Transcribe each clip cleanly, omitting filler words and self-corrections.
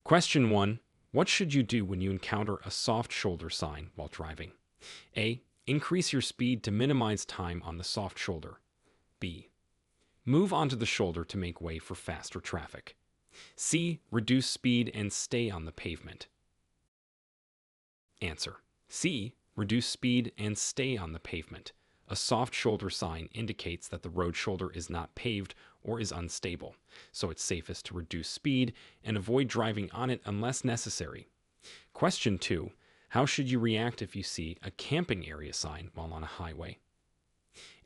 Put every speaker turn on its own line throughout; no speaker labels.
Question 1. What should you do when you encounter a soft shoulder sign while driving? A. Increase your speed to minimize time on the soft shoulder. B. Move onto the shoulder to make way for faster traffic. C. Reduce speed and stay on the pavement. Answer. C. Reduce speed and stay on the pavement. A soft shoulder sign indicates that the road shoulder is not paved or is unstable, so it's safest to reduce speed and avoid driving on it unless necessary. Question 2. How should you react if you see a camping area sign while on a highway?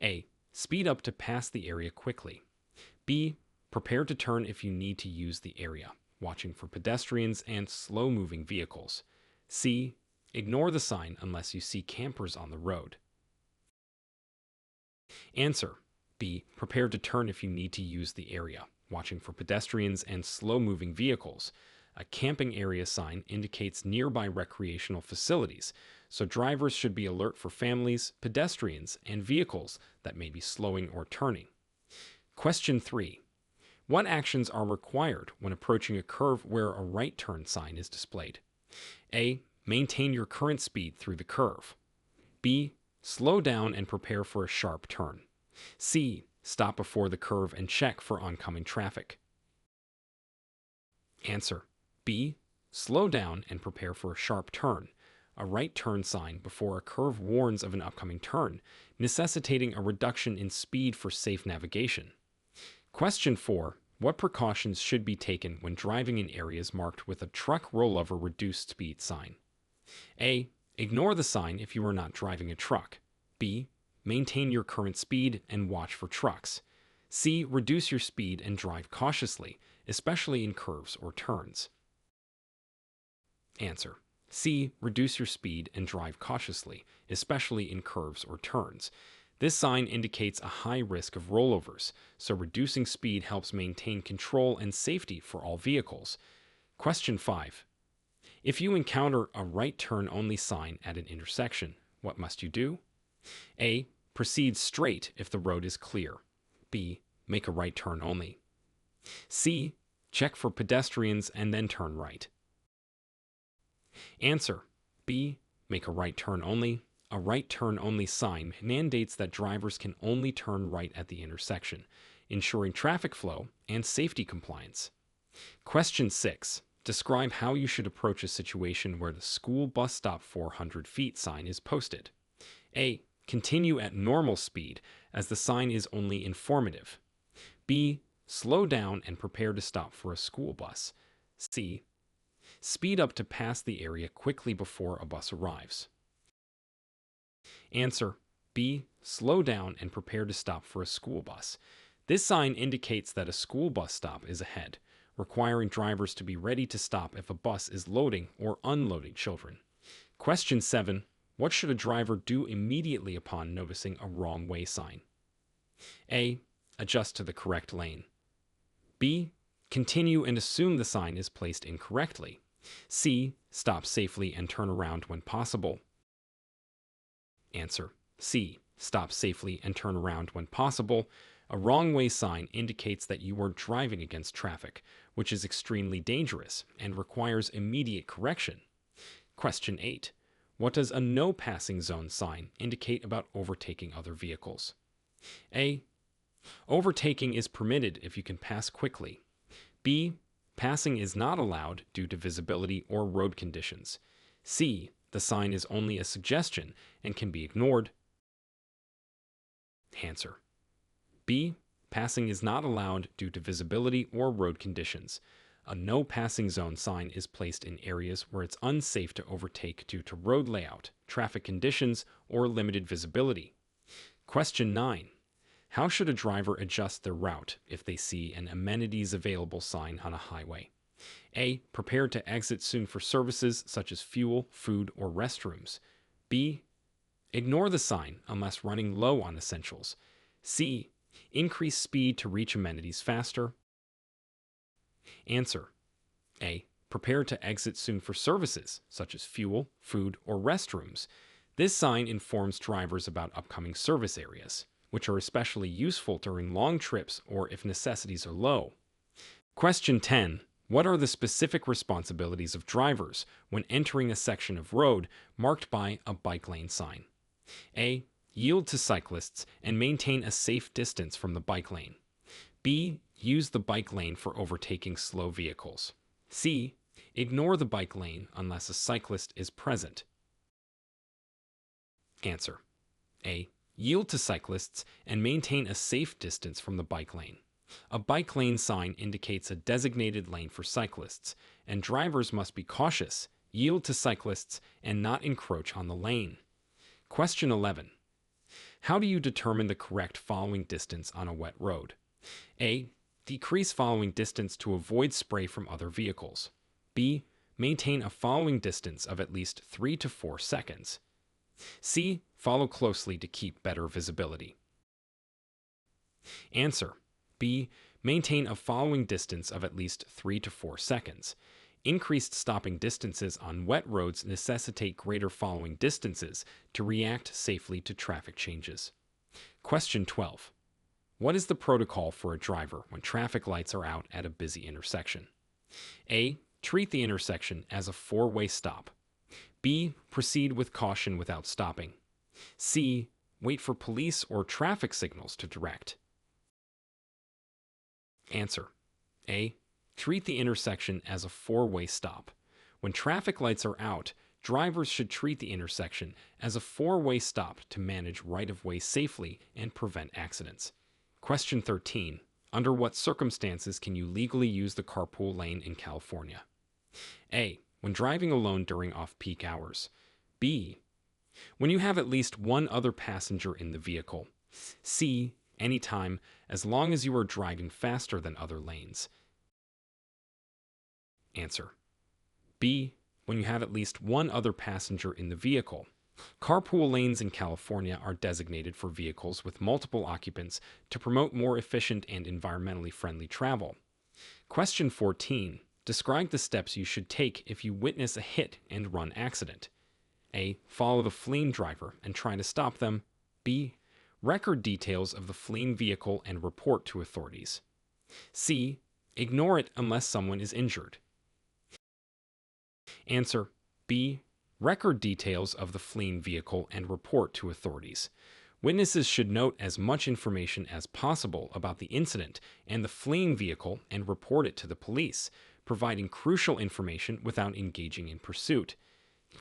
A. Speed up to pass the area quickly. B. Prepare to turn if you need to use the area, watching for pedestrians and slow-moving vehicles. C. Ignore the sign unless you see campers on the road. Answer. B. Prepare to turn if you need to use the area, watching for pedestrians and slow-moving vehicles. A camping area sign indicates nearby recreational facilities, so drivers should be alert for families, pedestrians, and vehicles that may be slowing or turning. Question 3. What actions are required when approaching a curve where a right turn sign is displayed? A. Maintain your current speed through the curve. B. Slow down and prepare for a sharp turn. C. Stop before the curve and check for oncoming traffic. Answer. B. Slow down and prepare for a sharp turn. A right turn sign before a curve warns of an upcoming turn, necessitating a reduction in speed for safe navigation. Question 4. What precautions should be taken when driving in areas marked with a truck rollover reduced speed sign? A. Ignore the sign if you are not driving a truck. B. Maintain your current speed and watch for trucks. C. Reduce your speed and drive cautiously, especially in curves or turns. Answer. C. Reduce your speed and drive cautiously, especially in curves or turns. This sign indicates a high risk of rollovers, so reducing speed helps maintain control and safety for all vehicles. Question 5. If you encounter a right turn only sign at an intersection, what must you do? A. Proceed straight if the road is clear. B. Make a right turn only. C. Check for pedestrians and then turn right. Answer. B. Make a right turn only. A right turn only sign mandates that drivers can only turn right at the intersection, ensuring traffic flow and safety compliance. Question 6. Describe how you should approach a situation where the school bus stop 400 feet sign is posted. A. Continue at normal speed, as the sign is only informative. B. Slow down and prepare to stop for a school bus. C. Speed up to pass the area quickly before a bus arrives. Answer. B. Slow down and prepare to stop for a school bus. This sign indicates that a school bus stop is ahead, requiring drivers to be ready to stop if a bus is loading or unloading children. Question 7. What should a driver do immediately upon noticing a wrong way sign? A. Adjust to the correct lane. B. Continue and assume the sign is placed incorrectly. C. Stop safely and turn around when possible. Answer. C. Stop safely and turn around when possible. A wrong way sign indicates that you are driving against traffic, which is extremely dangerous and requires immediate correction. Question 8. What does a no passing zone sign indicate about overtaking other vehicles? A. Overtaking is permitted if you can pass quickly. B. Passing is not allowed due to visibility or road conditions. C. The sign is only a suggestion and can be ignored. Answer. B. Passing is not allowed due to visibility or road conditions. A no passing zone sign is placed in areas where it's unsafe to overtake due to road layout, traffic conditions, or limited visibility. Question 9. How should a driver adjust their route if they see an amenities available sign on a highway? A. Prepare to exit soon for services such as fuel, food, or restrooms. B. Ignore the sign unless running low on essentials. C. Increase speed to reach amenities faster. Answer. A. Prepare to exit soon for services such as fuel, food, or restrooms. This sign informs drivers about upcoming service areas, which are especially useful during long trips or if necessities are low. Question 10. What are the specific responsibilities of drivers when entering a section of road marked by a bike lane sign? A. Yield to cyclists and maintain a safe distance from the bike lane. B. Use the bike lane for overtaking slow vehicles. C. Ignore the bike lane unless a cyclist is present. Answer. A. Yield to cyclists and maintain a safe distance from the bike lane. A bike lane sign indicates a designated lane for cyclists, and drivers must be cautious, yield to cyclists, and not encroach on the lane. Question 11. How do you determine the correct following distance on a wet road? A. Decrease following distance to avoid spray from other vehicles. B. Maintain a following distance of at least 3 to 4 seconds. C. Follow closely to keep better visibility. Answer. B. Maintain a following distance of at least 3 to 4 seconds. Increased stopping distances on wet roads necessitate greater following distances to react safely to traffic changes. Question 12. What is the protocol for a driver when traffic lights are out at a busy intersection? A. Treat the intersection as a four-way stop. B. Proceed with caution without stopping. C. Wait for police or traffic signals to direct. Answer. A. Treat the intersection as a four-way stop. When traffic lights are out, drivers should treat the intersection as a four-way stop to manage right-of-way safely and prevent accidents. Question 13. Under what circumstances can you legally use the carpool lane in California? A. When driving alone during off-peak hours. B. When you have at least one other passenger in the vehicle. C. Anytime, as long as you are driving faster than other lanes. Answer. B. When you have at least one other passenger in the vehicle. Carpool lanes in California are designated for vehicles with multiple occupants to promote more efficient and environmentally friendly travel. Question 14. Describe the steps you should take if you witness a hit-and-run accident. A. Follow the fleeing driver and try to stop them. B. Record details of the fleeing vehicle and report to authorities. C. Ignore it unless someone is injured. Answer. B. Record details of the fleeing vehicle and report to authorities. Witnesses should note as much information as possible about the incident and the fleeing vehicle and report it to the police, providing crucial information without engaging in pursuit.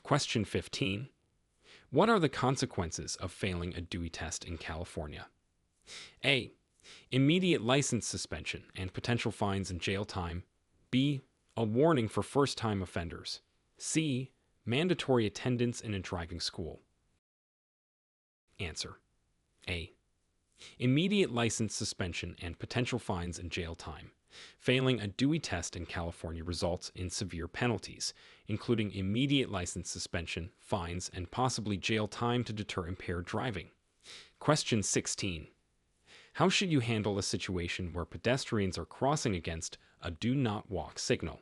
Question 15. What are the consequences of failing a Dewey test in California? A. Immediate license suspension and potential fines and jail time. B. A warning for first-time offenders. C. Mandatory attendance in a driving school. Answer. A. Immediate license suspension and potential fines and jail time. Failing a Dewey test in California results in severe penalties, including immediate license suspension, fines, and possibly jail time to deter impaired driving. Question 16. How should you handle a situation where pedestrians are crossing against a do not walk signal?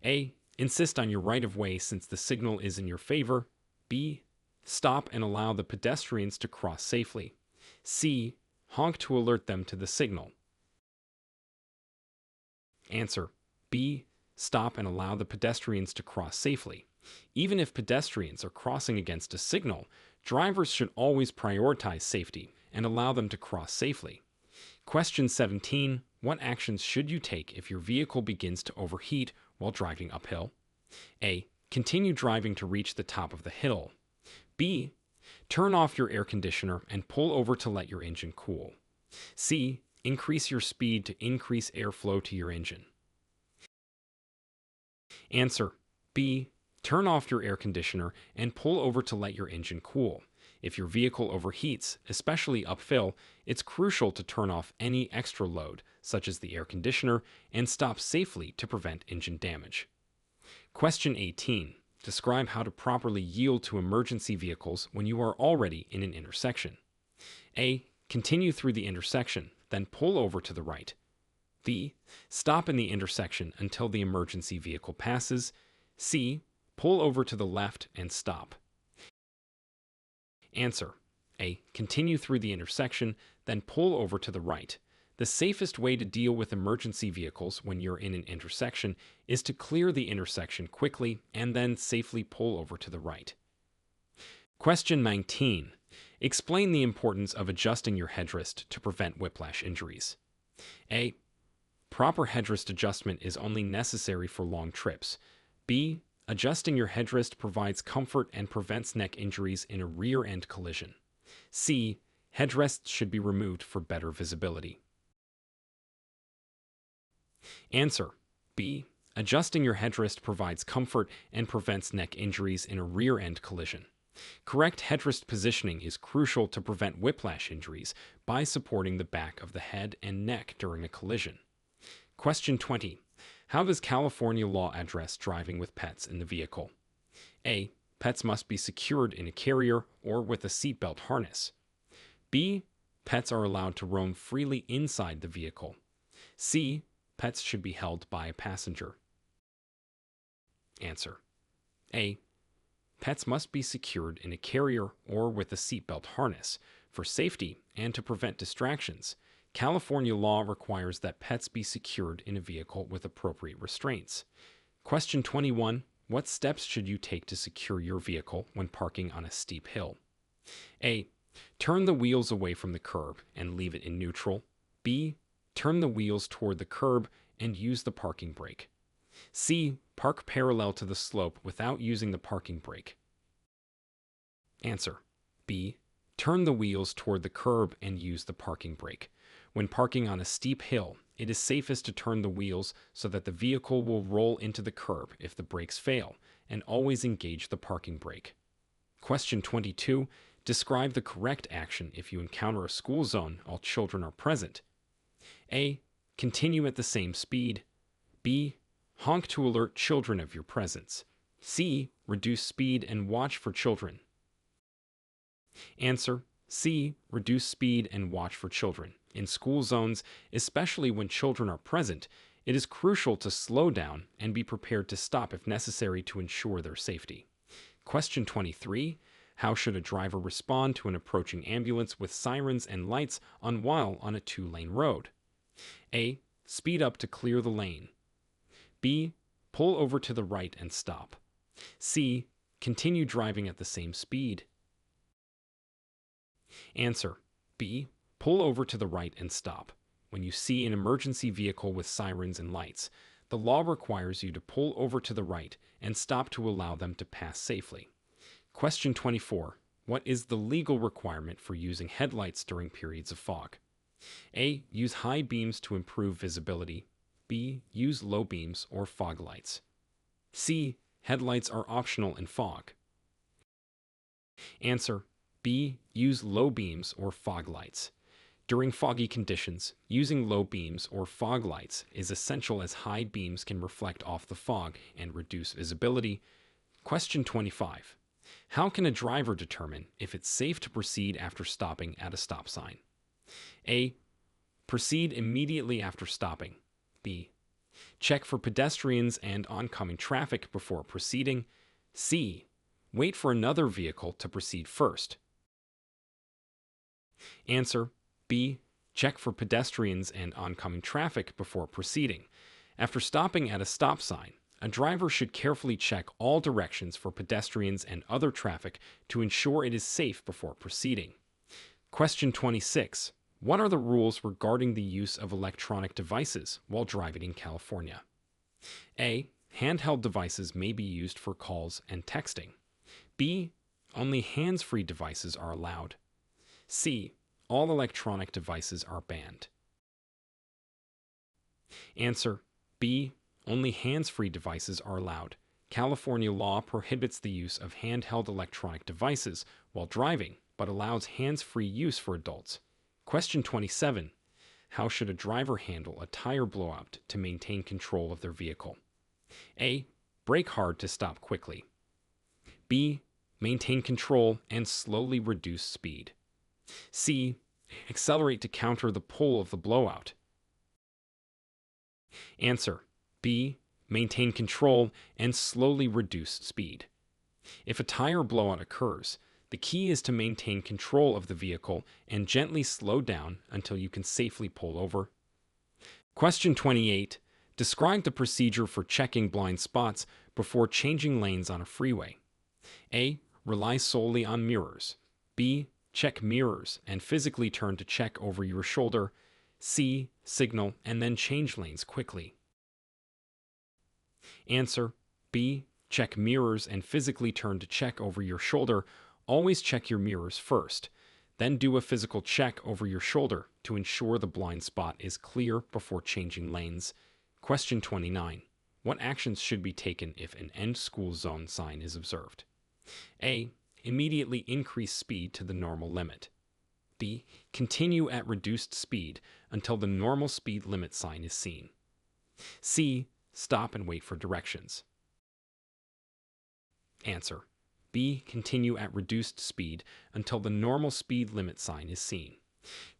A. Insist on your right-of-way since the signal is in your favor. B. Stop and allow the pedestrians to cross safely. C. Honk to alert them to the signal. Answer. B. Stop and allow the pedestrians to cross safely. Even if pedestrians are crossing against a signal, drivers should always prioritize safety and allow them to cross safely. Question 17. What actions should you take if your vehicle begins to overheat while driving uphill? A. Continue driving to reach the top of the hill. B. Turn off your air conditioner and pull over to let your engine cool. C. Increase your speed to increase airflow to your engine. Answer. B. Turn off your air conditioner and pull over to let your engine cool. If your vehicle overheats, especially uphill, it's crucial to turn off any extra load, such as the air conditioner, and stop safely to prevent engine damage. Question 18. Describe how to properly yield to emergency vehicles when you are already in an intersection. A. Continue through the intersection, then pull over to the right. B. Stop in the intersection until the emergency vehicle passes. C. Pull over to the left and stop. Answer. A. Continue through the intersection, then pull over to the right. The safest way to deal with emergency vehicles when you're in an intersection is to clear the intersection quickly and then safely pull over to the right. Question 19. Explain the importance of adjusting your headrest to prevent whiplash injuries. A. Proper headrest adjustment is only necessary for long trips. B. Adjusting your headrest provides comfort and prevents neck injuries in a rear-end collision. C. Headrests should be removed for better visibility. Answer. B. Adjusting your headrest provides comfort and prevents neck injuries in a rear-end collision. Correct headrest positioning is crucial to prevent whiplash injuries by supporting the back of the head and neck during a collision. Question 20. How does California law address driving with pets in the vehicle? A. Pets must be secured in a carrier or with a seatbelt harness. B. Pets are allowed to roam freely inside the vehicle. C. Pets should be held by a passenger. Answer. A. Pets must be secured in a carrier or with a seatbelt harness for safety and to prevent distractions. California law requires that pets be secured in a vehicle with appropriate restraints. Question 21. What steps should you take to secure your vehicle when parking on a steep hill? A. Turn the wheels away from the curb and leave it in neutral. B. Turn the wheels toward the curb and use the parking brake. C. Park parallel to the slope without using the parking brake. Answer. B. Turn the wheels toward the curb and use the parking brake. When parking on a steep hill, it is safest to turn the wheels so that the vehicle will roll into the curb if the brakes fail, and always engage the parking brake. Question 22. Describe the correct action if you encounter a school zone while children are present. A. Continue at the same speed. B. Honk to alert children of your presence. C. Reduce speed and watch for children. Answer. C. Reduce speed and watch for children. In school zones, especially when children are present, it is crucial to slow down and be prepared to stop if necessary to ensure their safety. Question 23. How should a driver respond to an approaching ambulance with sirens and lights while on a two-lane road? A. Speed up to clear the lane. B. Pull over to the right and stop. C. Continue driving at the same speed. Answer. B. Pull over to the right and stop. When you see an emergency vehicle with sirens and lights, the law requires you to pull over to the right and stop to allow them to pass safely. Question 24. What is the legal requirement for using headlights during periods of fog? A. Use high beams to improve visibility. B. Use low beams or fog lights. C. Headlights are optional in fog. Answer. B. Use low beams or fog lights. During foggy conditions, using low beams or fog lights is essential as high beams can reflect off the fog and reduce visibility. Question 25. How can a driver determine if it's safe to proceed after stopping at a stop sign? A. Proceed immediately after stopping. B. Check for pedestrians and oncoming traffic before proceeding. C. Wait for another vehicle to proceed first. Answer. B. Check for pedestrians and oncoming traffic before proceeding. After stopping at a stop sign, a driver should carefully check all directions for pedestrians and other traffic to ensure it is safe before proceeding. Question 26. What are the rules regarding the use of electronic devices while driving in California? A. Handheld devices may be used for calls and texting. B. Only hands-free devices are allowed. C. All electronic devices are banned. Answer. B. Only hands-free devices are allowed. California law prohibits the use of handheld electronic devices while driving, but allows hands-free use for adults. Question 27. How should a driver handle a tire blowout to maintain control of their vehicle? A. Brake hard to stop quickly. B. Maintain control and slowly reduce speed. C. Accelerate to counter the pull of the blowout. Answer. B. Maintain control and slowly reduce speed. If a tire blowout occurs, The key is to maintain control of the vehicle and gently slow down until you can safely pull over. Question 28. Describe the procedure for checking blind spots before changing lanes on a freeway. A. Rely solely on mirrors. B. Check mirrors and physically turn to check over your shoulder. C. Signal and then change lanes quickly. Answer. B. Check mirrors and physically turn to check over your shoulder. Always check your mirrors first. Then do a physical check over your shoulder to ensure the blind spot is clear before changing lanes. Question 29. What actions should be taken if an end school zone sign is observed? A. Immediately increase speed to the normal limit. B. Continue at reduced speed until the normal speed limit sign is seen. C. Stop and wait for directions. Answer. B. Continue at reduced speed until the normal speed limit sign is seen.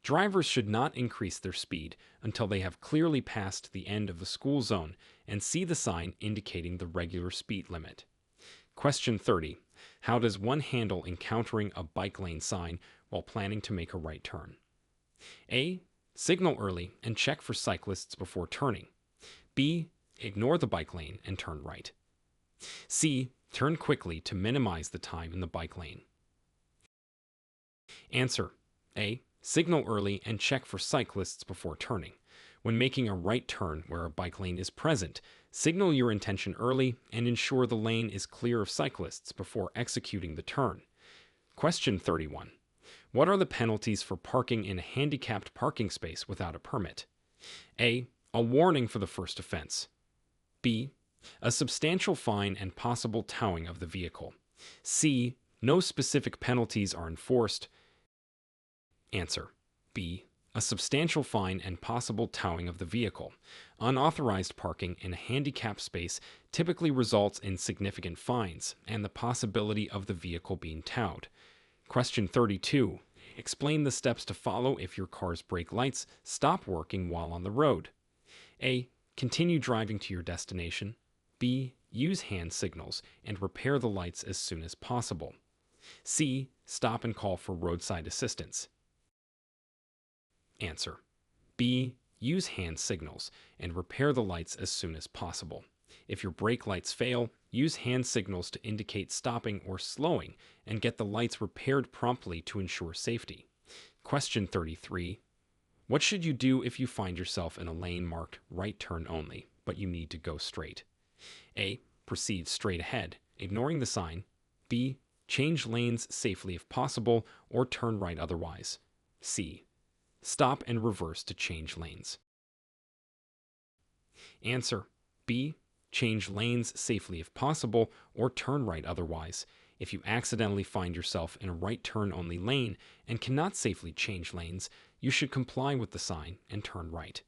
Drivers should not increase their speed until they have clearly passed the end of the school zone and see the sign indicating the regular speed limit. Question 30. How does one handle encountering a bike lane sign while planning to make a right turn? A. Signal early and check for cyclists before turning. B. Ignore the bike lane and turn right. C. Turn quickly to minimize the time in the bike lane. Answer. A. Signal early and check for cyclists before turning. When making a right turn where a bike lane is present, signal your intention early and ensure the lane is clear of cyclists before executing the turn. Question 31. What are the penalties for parking in a handicapped parking space without a permit? A. A warning for the first offense. B. A substantial fine and possible towing of the vehicle. C. No specific penalties are enforced. Answer. B. A substantial fine and possible towing of the vehicle. Unauthorized parking in a handicapped space typically results in significant fines and the possibility of the vehicle being towed. Question 32. Explain the steps to follow if your car's brake lights stop working while on the road. A. Continue driving to your destination. B. Use hand signals and repair the lights as soon as possible. C. Stop and call for roadside assistance. Answer. B. Use hand signals and repair the lights as soon as possible. If your brake lights fail, use hand signals to indicate stopping or slowing and get the lights repaired promptly to ensure safety. Question 33. What should you do if you find yourself in a lane marked right turn only, but you need to go straight? A. Proceed straight ahead, ignoring the sign. B. Change lanes safely if possible, or turn right otherwise. C. Stop and reverse to change lanes. Answer. B. Change lanes safely if possible, or turn right otherwise. If you accidentally find yourself in a right turn only lane and cannot safely change lanes, you should comply with the sign and turn right.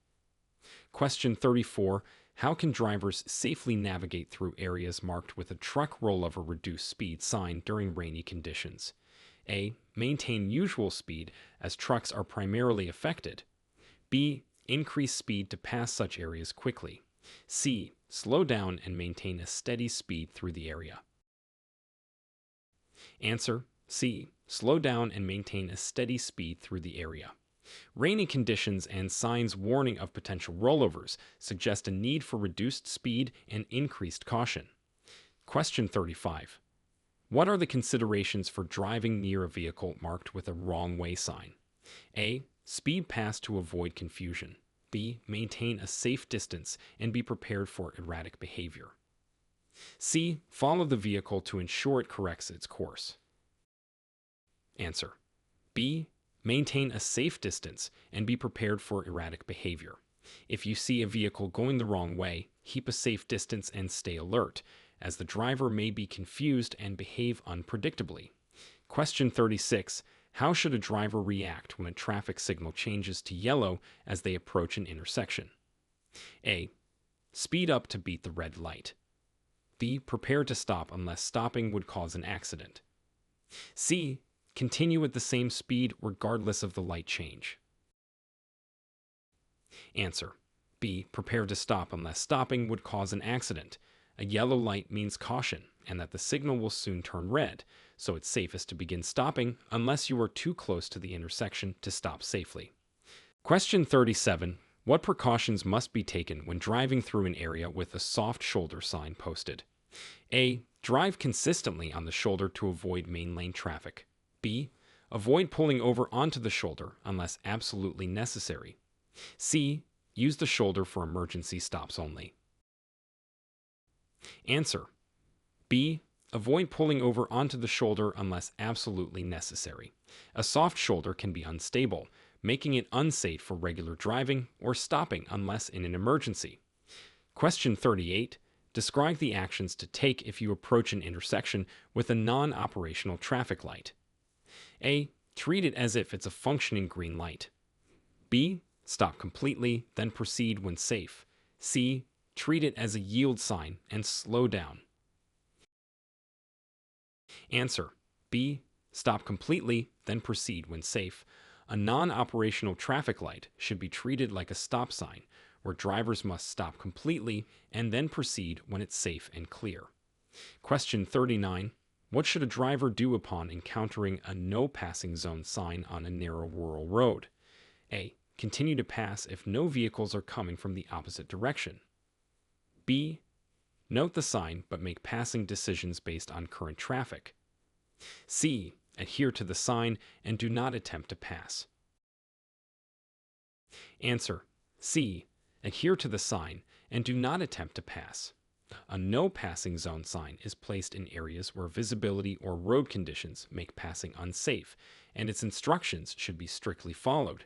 Question 34. How can drivers safely navigate through areas marked with a truck rollover reduced speed sign during rainy conditions? A. Maintain usual speed as trucks are primarily affected. B. Increase speed to pass such areas quickly. C. Slow down and maintain a steady speed through the area. Answer. C. Slow down and maintain a steady speed through the area. Rainy conditions and signs warning of potential rollovers suggest a need for reduced speed and increased caution. Question 35. What are the considerations for driving near a vehicle marked with a wrong way sign? A. Speed past to avoid confusion. B. Maintain a safe distance and be prepared for erratic behavior. C. Follow the vehicle to ensure it corrects its course. Answer. B. Maintain a safe distance and be prepared for erratic behavior. If you see a vehicle going the wrong way, keep a safe distance and stay alert, as the driver may be confused and behave unpredictably. Question 36. How should a driver react when a traffic signal changes to yellow as they approach an intersection? A. Speed up to beat the red light. B. Prepare to stop unless stopping would cause an accident. C. Continue at the same speed regardless of the light change. Answer. B. Prepare to stop unless stopping would cause an accident, A yellow light means caution and that the signal will soon turn red, so it's safest to begin stopping unless you are too close to the intersection to stop safely. Question 37. What precautions must be taken when driving through an area with a soft shoulder sign posted? A. Drive consistently on the shoulder to avoid main lane traffic. B. Avoid pulling over onto the shoulder unless absolutely necessary. C. Use the shoulder for emergency stops only. Answer. B. Avoid pulling over onto the shoulder unless absolutely necessary. A soft shoulder can be unstable, making it unsafe for regular driving or stopping unless in an emergency. Question 38. Describe the actions to take if you approach an intersection with a non-operational traffic light. A. Treat it as if it's a functioning green light. B. Stop completely, then proceed when safe. C. Treat it as a yield sign and slow down. Answer. B. Stop completely, then proceed when safe. A non-operational traffic light should be treated like a stop sign, where drivers must stop completely and then proceed when it's safe and clear. Question 39. What should a driver do upon encountering a no passing zone sign on a narrow rural road? A. Continue to pass if no vehicles are coming from the opposite direction. B. Note the sign but make passing decisions based on current traffic. C. Adhere to the sign and do not attempt to pass. Answer. C. Adhere to the sign and do not attempt to pass. A no passing zone sign is placed in areas where visibility or road conditions make passing unsafe, and its instructions should be strictly followed.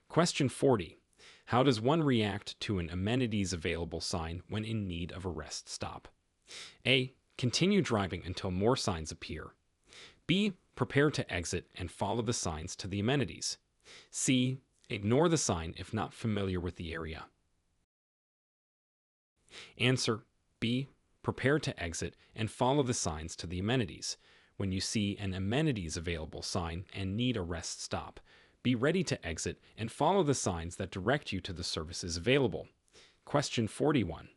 Question 40. How does one react to an amenities available sign when in need of a rest stop? A. Continue driving until more signs appear. B. Prepare to exit and follow the signs to the amenities. C. Ignore the sign if not familiar with the area. Answer. B. Prepare to exit and follow the signs to the amenities. When you see an amenities available sign and need a rest stop, be ready to exit and follow the signs that direct you to the services available. Question 41.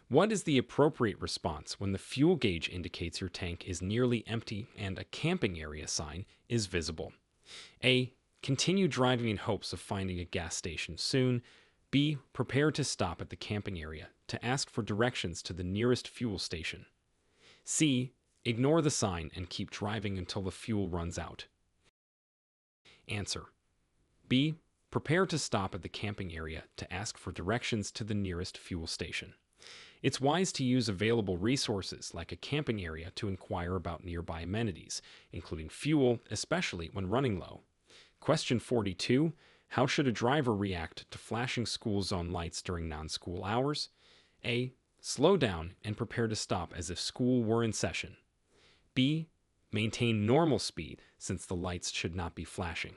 What is the appropriate response when the fuel gauge indicates your tank is nearly empty and a camping area sign is visible? A. Continue driving in hopes of finding a gas station soon. B. Prepare to stop at the camping area to ask for directions to the nearest fuel station. C. Ignore the sign and keep driving until the fuel runs out. Answer. B. Prepare to stop at the camping area to ask for directions to the nearest fuel station. It's wise to use available resources like a camping area to inquire about nearby amenities, including fuel, especially when running low. Question 42. How should a driver react to flashing school zone lights during non-school hours? A. Slow down and prepare to stop as if school were in session. B. Maintain normal speed since the lights should not be flashing.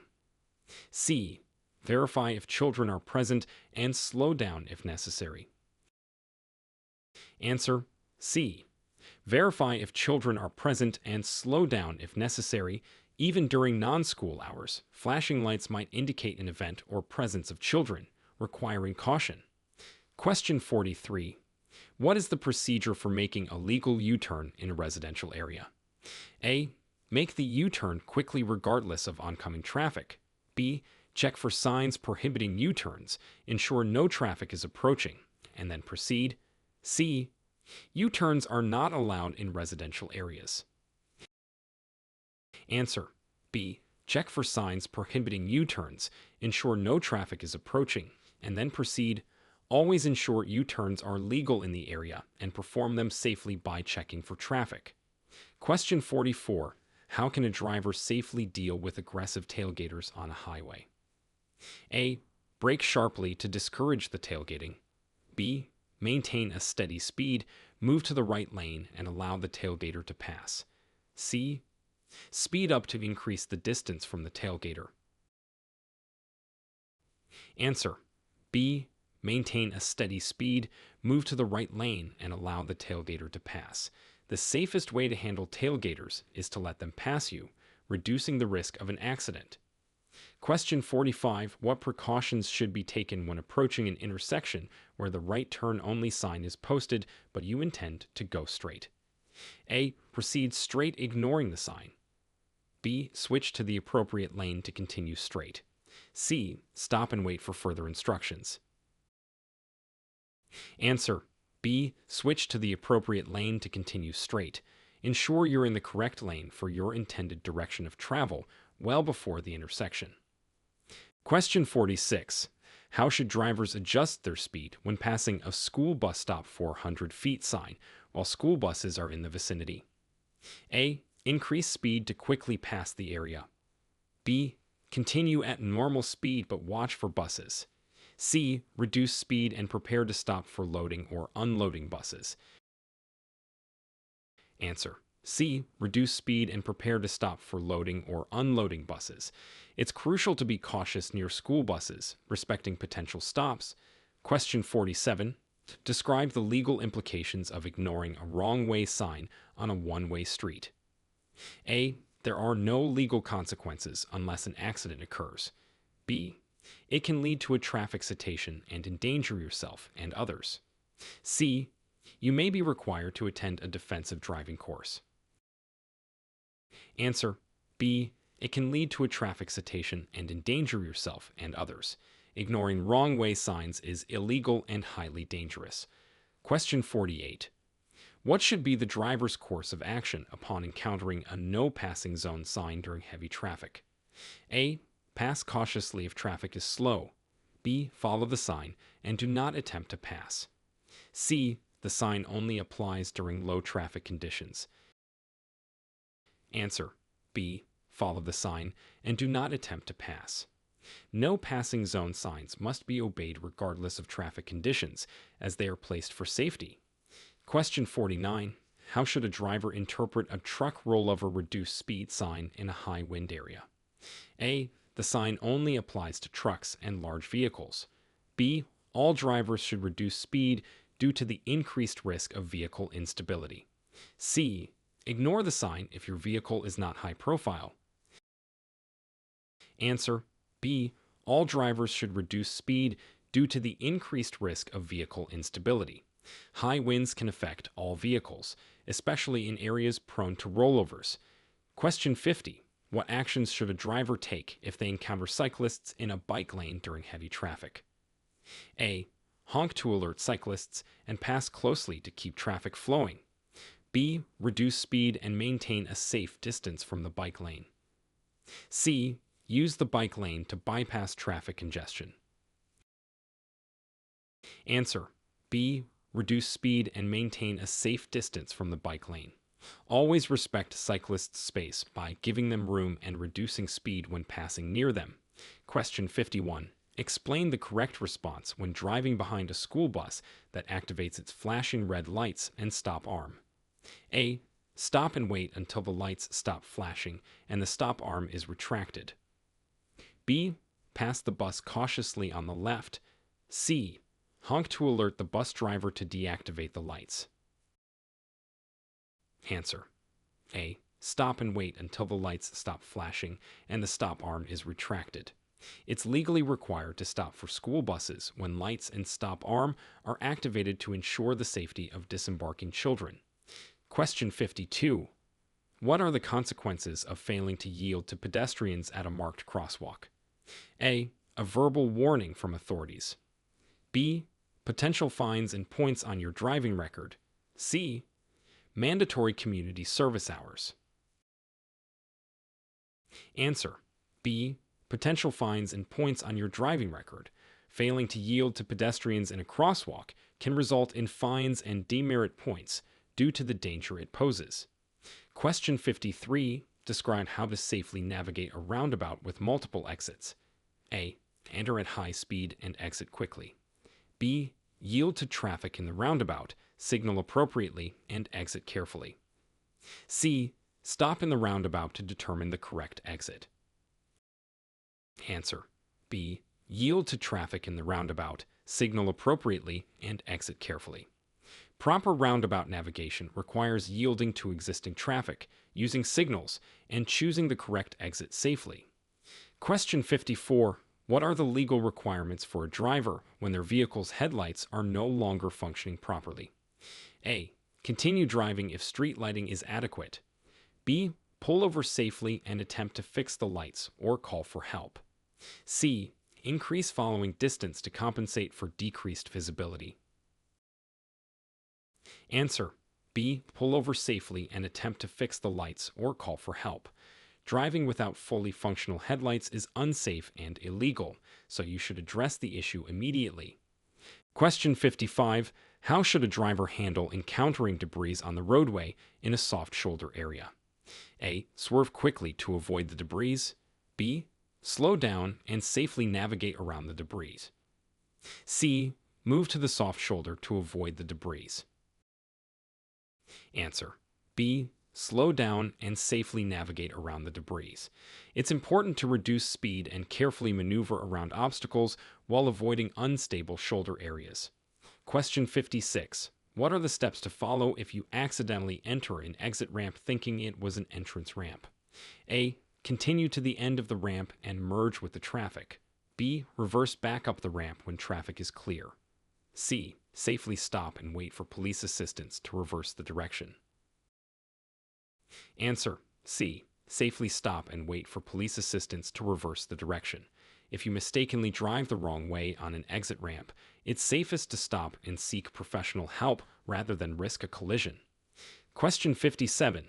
C. Verify if children are present and slow down if necessary. Answer. C. Verify if children are present and slow down if necessary. Even during non-school hours, flashing lights might indicate an event or presence of children, requiring caution. Question 43. What is the procedure for making a legal U-turn in a residential area? A. Make the U-turn quickly regardless of oncoming traffic. B. Check for signs prohibiting U-turns. Ensure no traffic is approaching, and then proceed. C. U-turns are not allowed in residential areas. Answer. B. Check for signs prohibiting U-turns. Ensure no traffic is approaching, and then proceed. Always ensure U-turns are legal in the area and perform them safely by checking for traffic. Question 44. How can a driver safely deal with aggressive tailgaters on a highway? A. Brake sharply to discourage the tailgating. B. Maintain a steady speed, move to the right lane, and allow the tailgater to pass. C. Speed up to increase the distance from the tailgater. Answer. B. Maintain a steady speed, move to the right lane, and allow the tailgater to pass. The safest way to handle tailgaters is to let them pass you, reducing the risk of an accident. Question 45. What precautions should be taken when approaching an intersection where the right turn only sign is posted but you intend to go straight? A. Proceed straight ignoring the sign. B. Switch to the appropriate lane to continue straight. C. Stop and wait for further instructions. Answer: B. Switch to the appropriate lane to continue straight. Ensure you're in the correct lane for your intended direction of travel well before the intersection. Question 46. How should drivers adjust their speed when passing a school bus stop 400 feet sign while school buses are in the vicinity? A. Increase speed to quickly pass the area. B. Continue at normal speed but watch for buses. C. Reduce speed and prepare to stop for loading or unloading buses. Answer: C. Reduce speed and prepare to stop for loading or unloading buses. It's crucial to be cautious near school buses, respecting potential stops. Question 47. Describe the legal implications of ignoring a wrong-way sign on a one-way street. A. There are no legal consequences unless an accident occurs. B. It can lead to a traffic citation and endanger yourself and others. C. You may be required to attend a defensive driving course. Answer: B. It can lead to a traffic citation and endanger yourself and others. Ignoring wrong-way signs is illegal and highly dangerous. Question 48. What should be the driver's course of action upon encountering a no passing zone sign during heavy traffic? A. Pass cautiously if traffic is slow. B. Follow the sign and do not attempt to pass. C. The sign only applies during low traffic conditions. Answer: B. Follow the sign and do not attempt to pass. No passing zone signs must be obeyed regardless of traffic conditions, as they are placed for safety. Question 49. How should a driver interpret a truck rollover reduced speed sign in a high wind area? A. The sign only applies to trucks and large vehicles. B. All drivers should reduce speed due to the increased risk of vehicle instability. C. Ignore the sign if your vehicle is not high profile. Answer: B. All drivers should reduce speed due to the increased risk of vehicle instability. High winds can affect all vehicles, especially in areas prone to rollovers. Question 50. What actions should a driver take if they encounter cyclists in a bike lane during heavy traffic? A. Honk to alert cyclists and pass closely to keep traffic flowing. B. Reduce speed and maintain a safe distance from the bike lane. C. Use the bike lane to bypass traffic congestion. Answer: B. Reduce speed and maintain a safe distance from the bike lane. Always respect cyclists' space by giving them room and reducing speed when passing near them. Question 51. Explain the correct response when driving behind a school bus that activates its flashing red lights and stop arm. A. Stop and wait until the lights stop flashing and the stop arm is retracted. B. Pass the bus cautiously on the left. C. Honk to alert the bus driver to deactivate the lights. Answer: A. Stop and wait until the lights stop flashing and the stop arm is retracted. It's legally required to stop for school buses when lights and stop arm are activated to ensure the safety of disembarking children. Question 52. What are the consequences of failing to yield to pedestrians at a marked crosswalk? A. A verbal warning from authorities. B. Potential fines and points on your driving record. C. Mandatory community service hours. Answer: B. Potential fines and points on your driving record. Failing to yield to pedestrians in a crosswalk can result in fines and demerit points due to the danger it poses. Question 53. Describe how to safely navigate a roundabout with multiple exits. A. Enter at high speed and exit quickly. B. Yield to traffic in the roundabout, signal appropriately, and exit carefully. C. Stop in the roundabout to determine the correct exit. Answer: B. Yield to traffic in the roundabout, signal appropriately, and exit carefully. Proper roundabout navigation requires yielding to existing traffic, using signals, and choosing the correct exit safely. Question 54. What are the legal requirements for a driver when their vehicle's headlights are no longer functioning properly? A. Continue driving if street lighting is adequate. B. Pull over safely and attempt to fix the lights or call for help. C. Increase following distance to compensate for decreased visibility. Answer. B. Pull over safely and attempt to fix the lights or call for help. Driving without fully functional headlights is unsafe and illegal, so you should address the issue immediately. Question 55. How should a driver handle encountering debris on the roadway in a soft shoulder area? A. Swerve quickly to avoid the debris. B. Slow down and safely navigate around the debris. C. Move to the soft shoulder to avoid the debris. Answer. B. Slow down and safely navigate around the debris. It's important to reduce speed and carefully maneuver around obstacles while avoiding unstable shoulder areas. Question 56. What are the steps to follow if you accidentally enter an exit ramp thinking it was an entrance ramp? A. Continue to the end of the ramp and merge with the traffic. B. Reverse back up the ramp when traffic is clear. C. Safely stop and wait for police assistance to reverse the direction. Answer. C. Safely stop and wait for police assistance to reverse the direction. If you mistakenly drive the wrong way on an exit ramp, it's safest to stop and seek professional help rather than risk a collision. Question 57.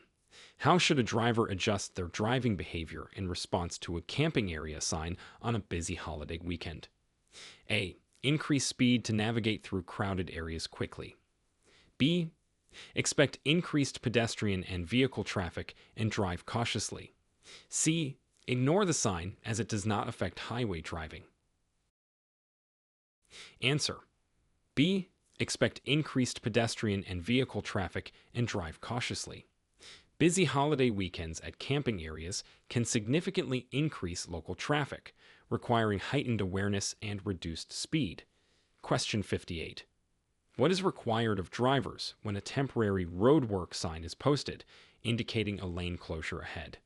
How should a driver adjust their driving behavior in response to a camping area sign on a busy holiday weekend? A. Increase speed to navigate through crowded areas quickly. B. Expect increased pedestrian and vehicle traffic and drive cautiously. C. Ignore the sign as it does not affect highway driving. Answer. B. Expect increased pedestrian and vehicle traffic and drive cautiously. Busy holiday weekends at camping areas can significantly increase local traffic, requiring heightened awareness and reduced speed. Question 58. What is required of drivers when a temporary roadwork sign is posted, indicating a lane closure ahead?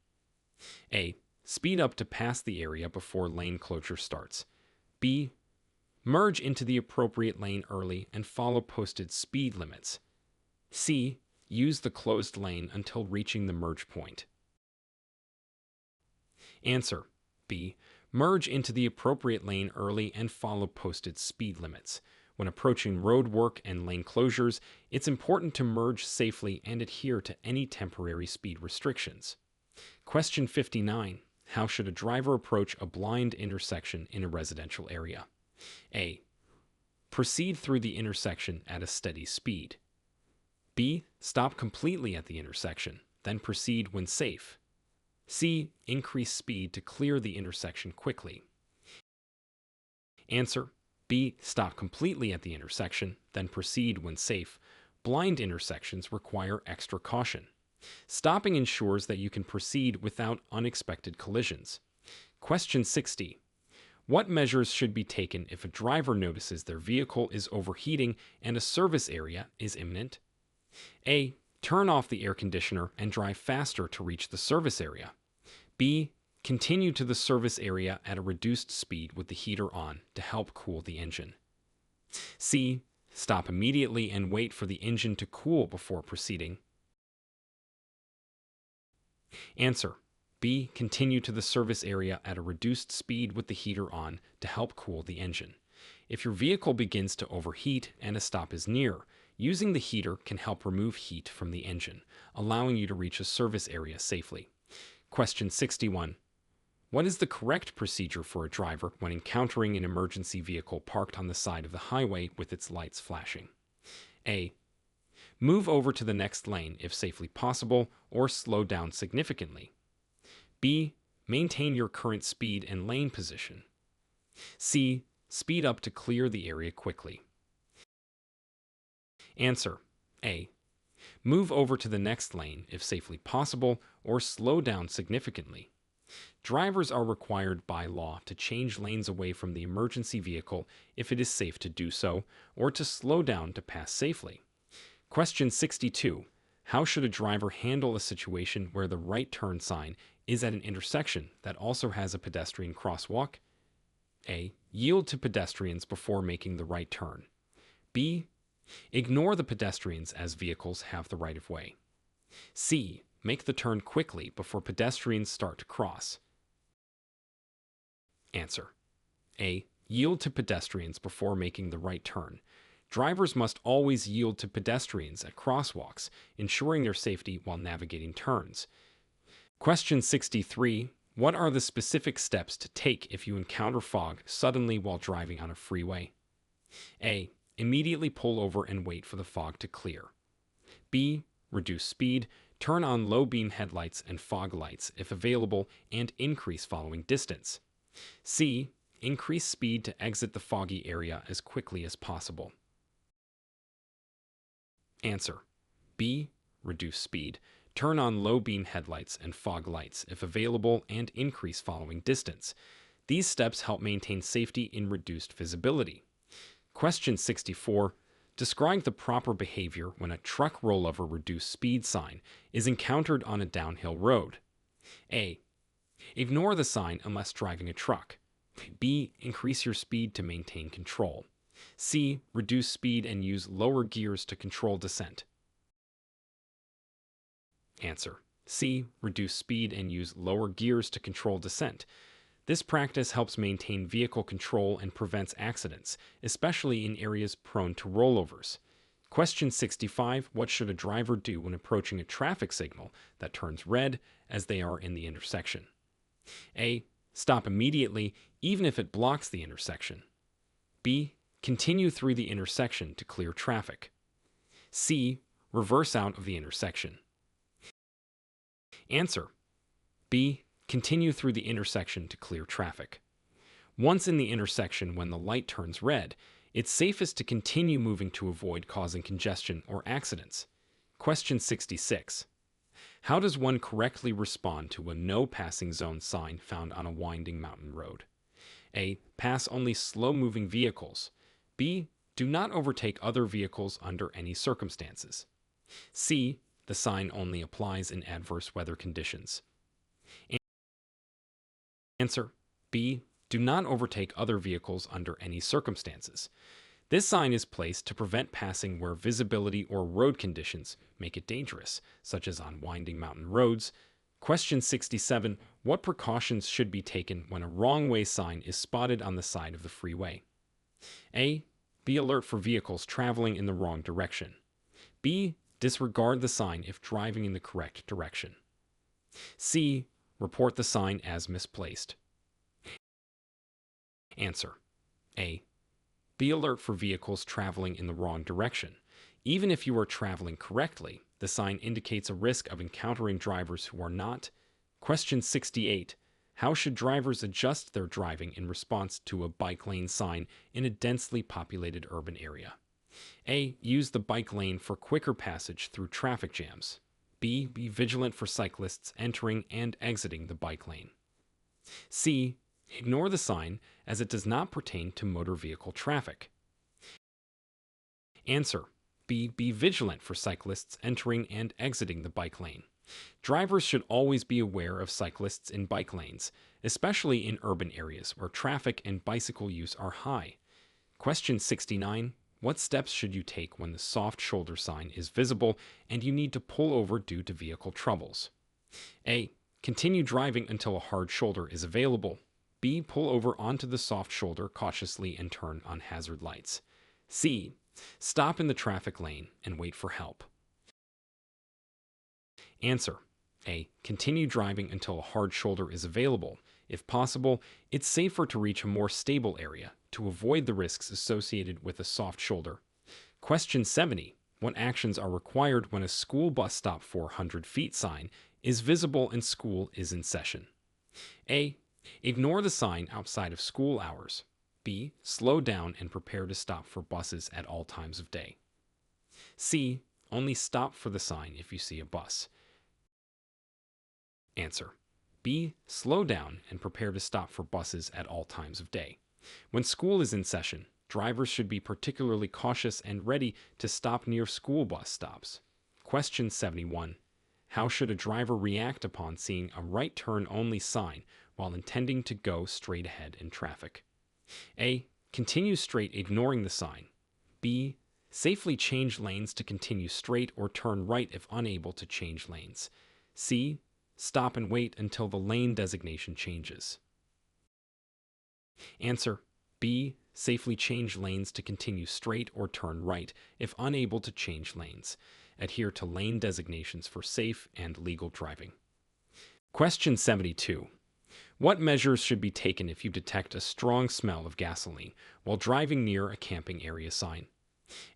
A. Speed up to pass the area before lane closure starts. B. Merge into the appropriate lane early and follow posted speed limits. C. Use the closed lane until reaching the merge point. Answer. B. Merge into the appropriate lane early and follow posted speed limits. When approaching road work and lane closures, it's important to merge safely and adhere to any temporary speed restrictions. Question 59. How should a driver approach a blind intersection in a residential area? A. Proceed through the intersection at a steady speed. B. Stop completely at the intersection, then proceed when safe. C. Increase speed to clear the intersection quickly. Answer. B. Stop completely at the intersection, then proceed when safe. Blind intersections require extra caution. Stopping ensures that you can proceed without unexpected collisions. Question 60. What measures should be taken if a driver notices their vehicle is overheating and a service area is imminent? A. Turn off the air conditioner and drive faster to reach the service area. B. Continue to the service area at a reduced speed with the heater on to help cool the engine. C. Stop immediately and wait for the engine to cool before proceeding. Answer. B. Continue to the service area at a reduced speed with the heater on to help cool the engine. If your vehicle begins to overheat and a stop is near, using the heater can help remove heat from the engine, allowing you to reach a service area safely. Question 61. What is the correct procedure for a driver when encountering an emergency vehicle parked on the side of the highway with its lights flashing? A. Move over to the next lane if safely possible, or slow down significantly. B. Maintain your current speed and lane position. C. Speed up to clear the area quickly. Answer. A. Move over to the next lane if safely possible, or slow down significantly. Drivers are required by law to change lanes away from the emergency vehicle if it is safe to do so, or to slow down to pass safely. Question 62. How should a driver handle a situation where the right turn sign is at an intersection that also has a pedestrian crosswalk? A. Yield to pedestrians before making the right turn. B. Ignore the pedestrians as vehicles have the right of way. C. Make the turn quickly before pedestrians start to cross. Answer. A. Yield to pedestrians before making the right turn. Drivers must always yield to pedestrians at crosswalks, ensuring their safety while navigating turns. Question 63. What are the specific steps to take if you encounter fog suddenly while driving on a freeway? A. Immediately pull over and wait for the fog to clear. B. Reduce speed, turn on low beam headlights and fog lights if available, and increase following distance. C. Increase speed to exit the foggy area as quickly as possible. Answer. B. Reduce speed, turn on low beam headlights and fog lights if available, and increase following distance. These steps help maintain safety in reduced visibility. Question 64. Describe the proper behavior when a truck rollover reduced speed sign is encountered on a downhill road. A. Ignore the sign unless driving a truck. B. Increase your speed to maintain control. C. Reduce speed and use lower gears to control descent. Answer. C. Reduce speed and use lower gears to control descent. This practice helps maintain vehicle control and prevents accidents, especially in areas prone to rollovers. Question 65. What should a driver do when approaching a traffic signal that turns red as they are in the intersection? A. Stop immediately, even if it blocks the intersection. B. Continue through the intersection to clear traffic. C. Reverse out of the intersection. Answer. B. Continue through the intersection to clear traffic. Once in the intersection when the light turns red, it's safest to continue moving to avoid causing congestion or accidents. Question 66. How does one correctly respond to a no passing zone sign found on a winding mountain road? A. Pass only slow-moving vehicles. B. Do not overtake other vehicles under any circumstances. C. The sign only applies in adverse weather conditions. Answer. B. Do not overtake other vehicles under any circumstances. This sign is placed to prevent passing where visibility or road conditions make it dangerous, such as on winding mountain roads. Question 67. What precautions should be taken when a wrong-way sign is spotted on the side of the freeway? A. Be alert for vehicles traveling in the wrong direction. B. Disregard the sign if driving in the correct direction. C. Report the sign as misplaced. Answer. A. Be alert for vehicles traveling in the wrong direction. Even if you are traveling correctly, the sign indicates a risk of encountering drivers who are not. Question 68. How should drivers adjust their driving in response to a bike lane sign in a densely populated urban area? A. Use the bike lane for quicker passage through traffic jams. B. Be vigilant for cyclists entering and exiting the bike lane. C. Ignore the sign as it does not pertain to motor vehicle traffic. Answer. B. Be vigilant for cyclists entering and exiting the bike lane. Drivers should always be aware of cyclists in bike lanes, especially in urban areas where traffic and bicycle use are high. Question 69. What steps should you take when the soft shoulder sign is visible and you need to pull over due to vehicle troubles? A. Continue driving until a hard shoulder is available. B. Pull over onto the soft shoulder cautiously and turn on hazard lights. C. Stop in the traffic lane and wait for help. Answer. A. Continue driving until a hard shoulder is available. If possible, it's safer to reach a more stable area to avoid the risks associated with a soft shoulder. Question 70. What actions are required when a school bus stop 400 feet sign is visible and school is in session? A. Ignore the sign outside of school hours. B. Slow down and prepare to stop for buses at all times of day. C. Only stop for the sign if you see a bus. Answer. B. Slow down and prepare to stop for buses at all times of day. When school is in session, drivers should be particularly cautious and ready to stop near school bus stops. Question 71. How should a driver react upon seeing a right turn only sign while intending to go straight ahead in traffic? A. Continue straight, ignoring the sign. B. Safely change lanes to continue straight or turn right if unable to change lanes. C. Stop and wait until the lane designation changes. Answer: B. Safely change lanes to continue straight or turn right if unable to change lanes. Adhere to lane designations for safe and legal driving. Question 72. What measures should be taken if you detect a strong smell of gasoline while driving near a camping area sign?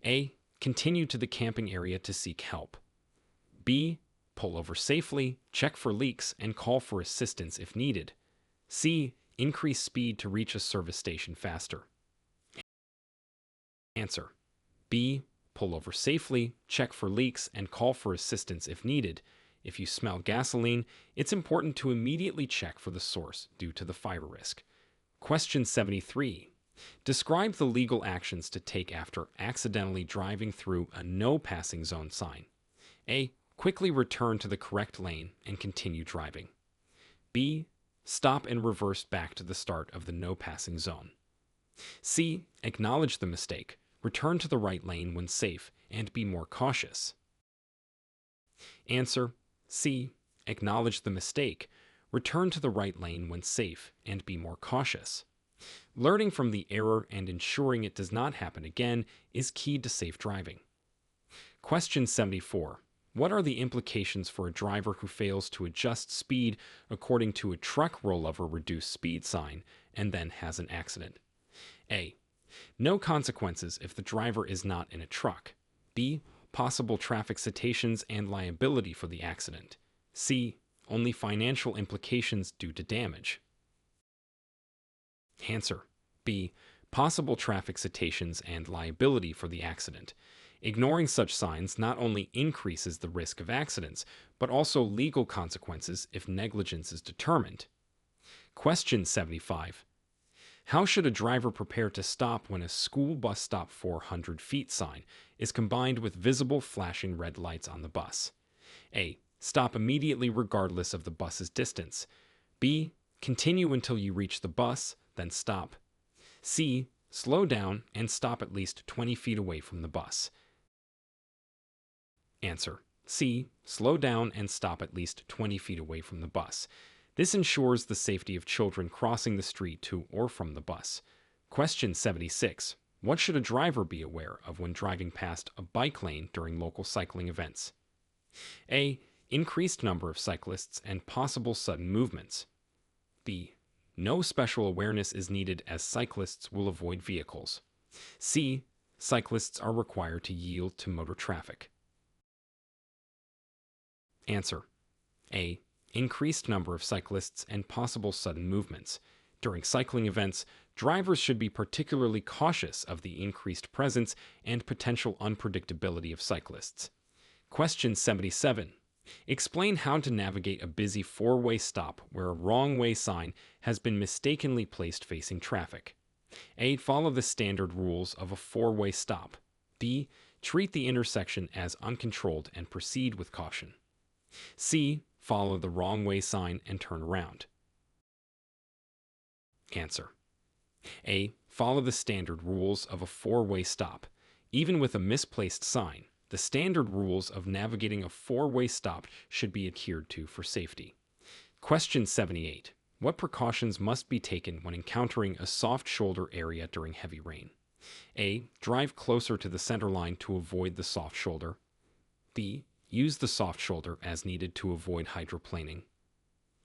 A. Continue to the camping area to seek help. B. Pull over safely, check for leaks, and call for assistance if needed. C. Increase speed to reach a service station faster. Answer: B. Pull over safely, check for leaks, and call for assistance if needed. If you smell gasoline, it's important to immediately check for the source due to the fire risk. Question 73. Describe the legal actions to take after accidentally driving through a no passing zone sign. A. Quickly return to the correct lane and continue driving. B. Stop and reverse back to the start of the no passing zone. C. Acknowledge the mistake, return to the right lane when safe, and be more cautious. Answer: C. Acknowledge the mistake, return to the right lane when safe, and be more cautious. Learning from the error and ensuring it does not happen again is key to safe driving. Question 74. What are the implications for a driver who fails to adjust speed according to a truck rollover reduced speed sign and then has an accident? A. No consequences if the driver is not in a truck. B. Possible traffic citations and liability for the accident. C. Only financial implications due to damage. Answer: B. Possible traffic citations and liability for the accident. Ignoring such signs not only increases the risk of accidents, but also legal consequences if negligence is determined. Question 75. How should a driver prepare to stop when a school bus stop 400 feet sign is combined with visible flashing red lights on the bus? A. Stop immediately regardless of the bus's distance. B. Continue until you reach the bus, then stop. C. Slow down and stop at least 20 feet away from the bus. Answer: C. Slow down and stop at least 20 feet away from the bus. This ensures the safety of children crossing the street to or from the bus. Question 76. What should a driver be aware of when driving past a bike lane during local cycling events? A. Increased number of cyclists and possible sudden movements. B. No special awareness is needed as cyclists will avoid vehicles. C. Cyclists are required to yield to motor traffic. Answer: A. Increased number of cyclists and possible sudden movements. During cycling events, drivers should be particularly cautious of the increased presence and potential unpredictability of cyclists. Question 77. Explain how to navigate a busy four-way stop where a wrong-way sign has been mistakenly placed facing traffic. A. Follow the standard rules of a four-way stop. B. Treat the intersection as uncontrolled and proceed with caution. C. Follow the wrong-way sign and turn around. Answer: A. Follow the standard rules of a four-way stop. Even with a misplaced sign, the standard rules of navigating a four-way stop should be adhered to for safety. Question 78. What precautions must be taken when encountering a soft shoulder area during heavy rain? A. Drive closer to the center line to avoid the soft shoulder. B. Use the soft shoulder as needed to avoid hydroplaning.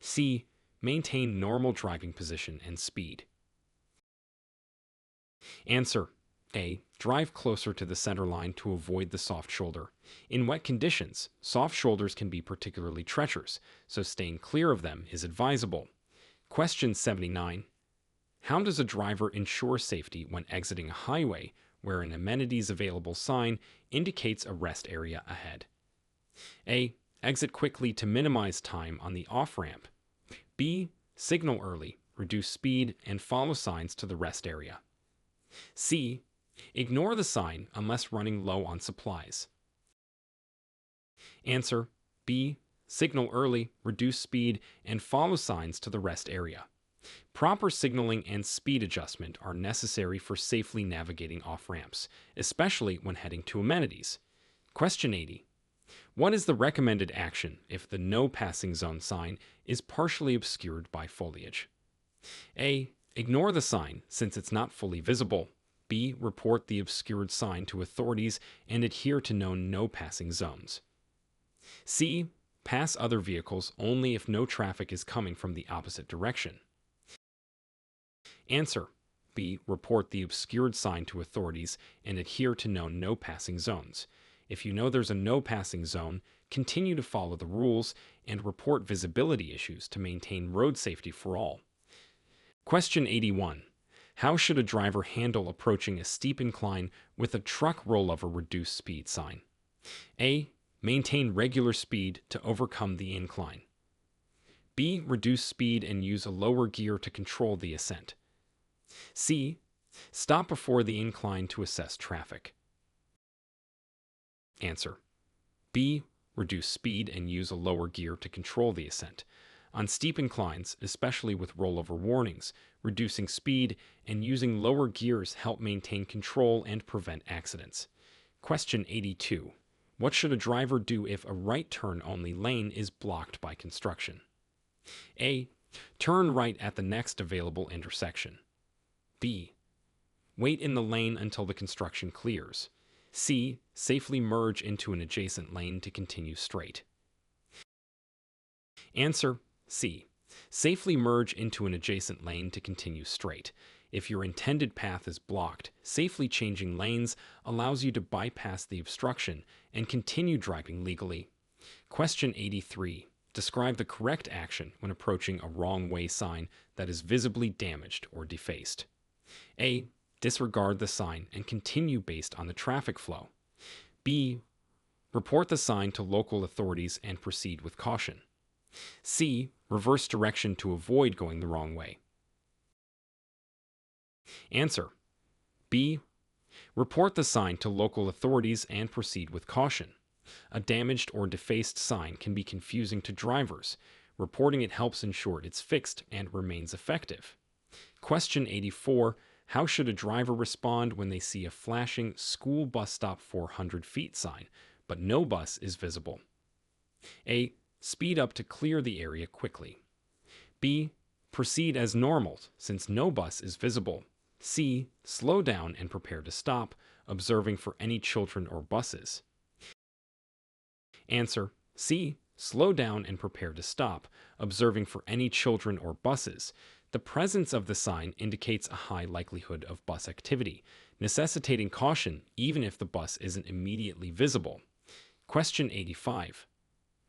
C. Maintain normal driving position and speed. Answer: A. Drive closer to the center line to avoid the soft shoulder. In wet conditions, soft shoulders can be particularly treacherous, so staying clear of them is advisable. Question 79. How does a driver ensure safety when exiting a highway where an amenities available sign indicates a rest area ahead? A. Exit quickly to minimize time on the off-ramp. B. Signal early, reduce speed, and follow signs to the rest area. C. Ignore the sign unless running low on supplies. Answer B. Signal early, reduce speed, and follow signs to the rest area. Proper signaling and speed adjustment are necessary for safely navigating off ramps, especially when heading to amenities. Question 80. What is the recommended action if the no passing zone sign is partially obscured by foliage? A. Ignore the sign since it's not fully visible. B. Report the obscured sign to authorities and adhere to known no passing zones. C. Pass other vehicles only if no traffic is coming from the opposite direction. Answer B. Report the obscured sign to authorities and adhere to known no passing zones. If you know there's a no passing zone, continue to follow the rules and report visibility issues to maintain road safety for all. Question 81. How should a driver handle approaching a steep incline with a truck rollover reduced speed sign? A. Maintain regular speed to overcome the incline. B. Reduce speed and use a lower gear to control the ascent. C. Stop before the incline to assess traffic. Answer B. Reduce speed and use a lower gear to control the ascent. On steep inclines, especially with rollover warnings, reducing speed and using lower gears help maintain control and prevent accidents. Question 82. What should a driver do if a right turn only lane is blocked by construction? A. Turn right at the next available intersection. B. Wait in the lane until the construction clears. C. Safely merge into an adjacent lane to continue straight. Answer C. Safely merge into an adjacent lane to continue straight. If your intended path is blocked, safely changing lanes allows you to bypass the obstruction and continue driving legally. Question 83. Describe the correct action when approaching a wrong way sign that is visibly damaged or defaced. A. Disregard the sign and continue based on the traffic flow. B. Report the sign to local authorities and proceed with caution. C. Reverse direction to avoid going the wrong way. Answer B. Report the sign to local authorities and proceed with caution. A damaged or defaced sign can be confusing to drivers. Reporting it helps ensure it's fixed and remains effective. Question 84. How should a driver respond when they see a flashing school bus stop 400 feet sign, but no bus is visible? A. Speed up to clear the area quickly. B. Proceed as normal since no bus is visible. C. Slow down and prepare to stop, observing for any children or buses. Answer C. Slow down and prepare to stop, observing for any children or buses. The presence of the sign indicates a high likelihood of bus activity, necessitating caution even if the bus isn't immediately visible. Question 85.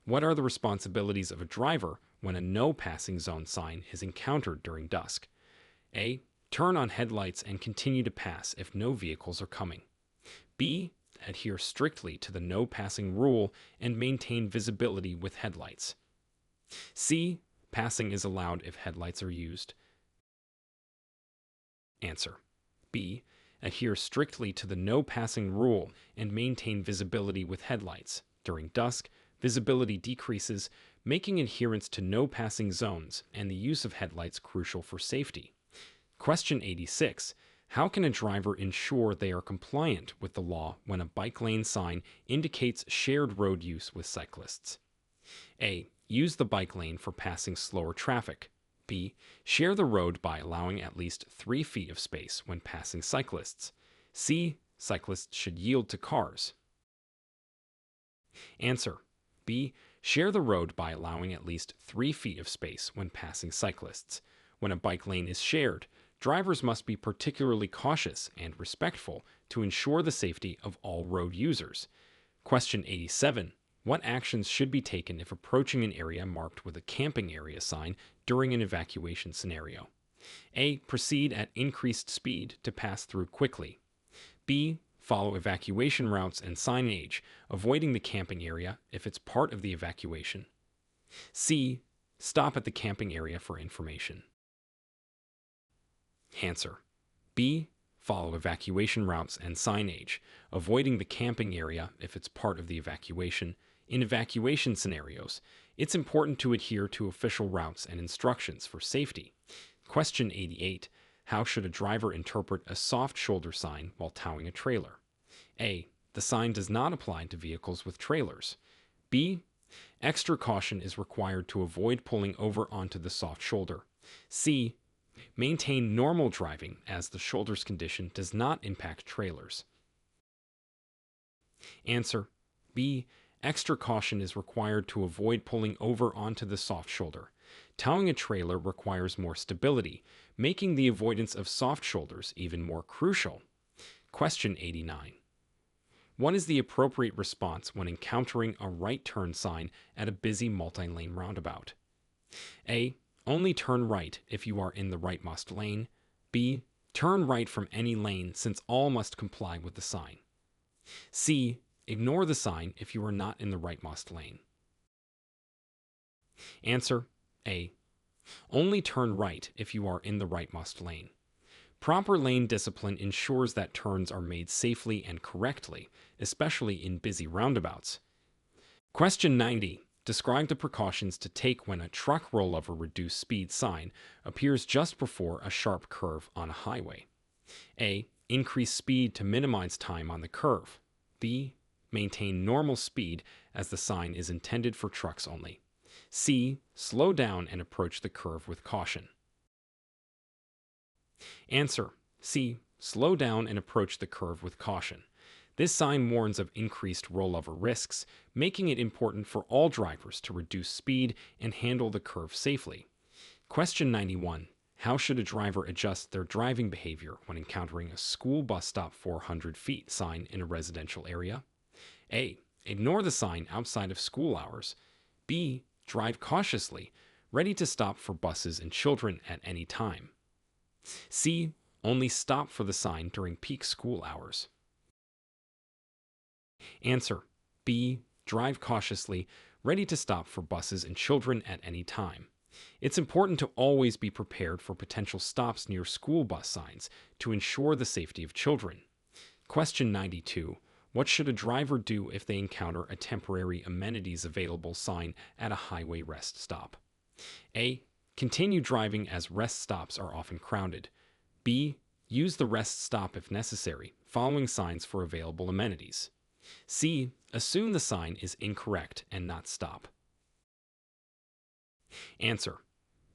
What are the responsibilities of a driver when a no passing zone sign is encountered during dusk? A. Turn on headlights and continue to pass if no vehicles are coming. B. Adhere strictly to the no passing rule and maintain visibility with headlights. C. Passing is allowed if headlights are used. Answer B. Adhere strictly to the no passing rule and maintain visibility with headlights. During dusk, visibility decreases, making adherence to no passing zones and the use of headlights crucial for safety. Question 86. How can a driver ensure they are compliant with the law when a bike lane sign indicates shared road use with cyclists? A. Use the bike lane for passing slower traffic. B. Share the road by allowing at least 3 feet of space when passing cyclists. C. Cyclists should yield to cars. Answer B. Share the road by allowing at least 3 feet of space when passing cyclists. When a bike lane is shared, drivers must be particularly cautious and respectful to ensure the safety of all road users. Question 87. What actions should be taken if approaching an area marked with a camping area sign during an evacuation scenario? A. Proceed at increased speed to pass through quickly. B. Follow evacuation routes and signage, avoiding the camping area if it's part of the evacuation. C. Stop at the camping area for information. Answer B. Follow evacuation routes and signage, avoiding the camping area if it's part of the evacuation. In evacuation scenarios, it's important to adhere to official routes and instructions for safety. Question 88. How should a driver interpret a soft shoulder sign while towing a trailer? A. The sign does not apply to vehicles with trailers. B. Extra caution is required to avoid pulling over onto the soft shoulder. C. Maintain normal driving as the shoulder's condition does not impact trailers. Answer. B. Extra caution is required to avoid pulling over onto the soft shoulder. Towing a trailer requires more stability, making the avoidance of soft shoulders even more crucial. Question 89. What is the appropriate response when encountering a right turn sign at a busy multi-lane roundabout? A. Only turn right if you are in the rightmost lane. B. Turn right from any lane since all must comply with the sign. C. Ignore the sign if you are not in the rightmost lane. Answer. A. Only turn right if you are in the rightmost lane. Proper lane discipline ensures that turns are made safely and correctly, especially in busy roundabouts. Question 90. Describe the precautions to take when a truck rollover reduced speed sign appears just before a sharp curve on a highway. A. Increase speed to minimize time on the curve. B. Maintain normal speed as the sign is intended for trucks only. C. Slow down and approach the curve with caution. Answer. C. Slow down and approach the curve with caution. This sign warns of increased rollover risks, making it important for all drivers to reduce speed and handle the curve safely. Question 91. How should a driver adjust their driving behavior when encountering a school bus stop 400 feet sign in a residential area? A. Ignore the sign outside of school hours. B. Drive cautiously, ready to stop for buses and children at any time. C. Only stop for the sign during peak school hours. Answer. B. Drive cautiously, ready to stop for buses and children at any time. It's important to always be prepared for potential stops near school bus signs to ensure the safety of children. Question 92. What should a driver do if they encounter a temporary amenities available sign at a highway rest stop? A. Continue driving as rest stops are often crowded. B. Use the rest stop if necessary, following signs for available amenities. C. Assume the sign is incorrect and not stop. Answer.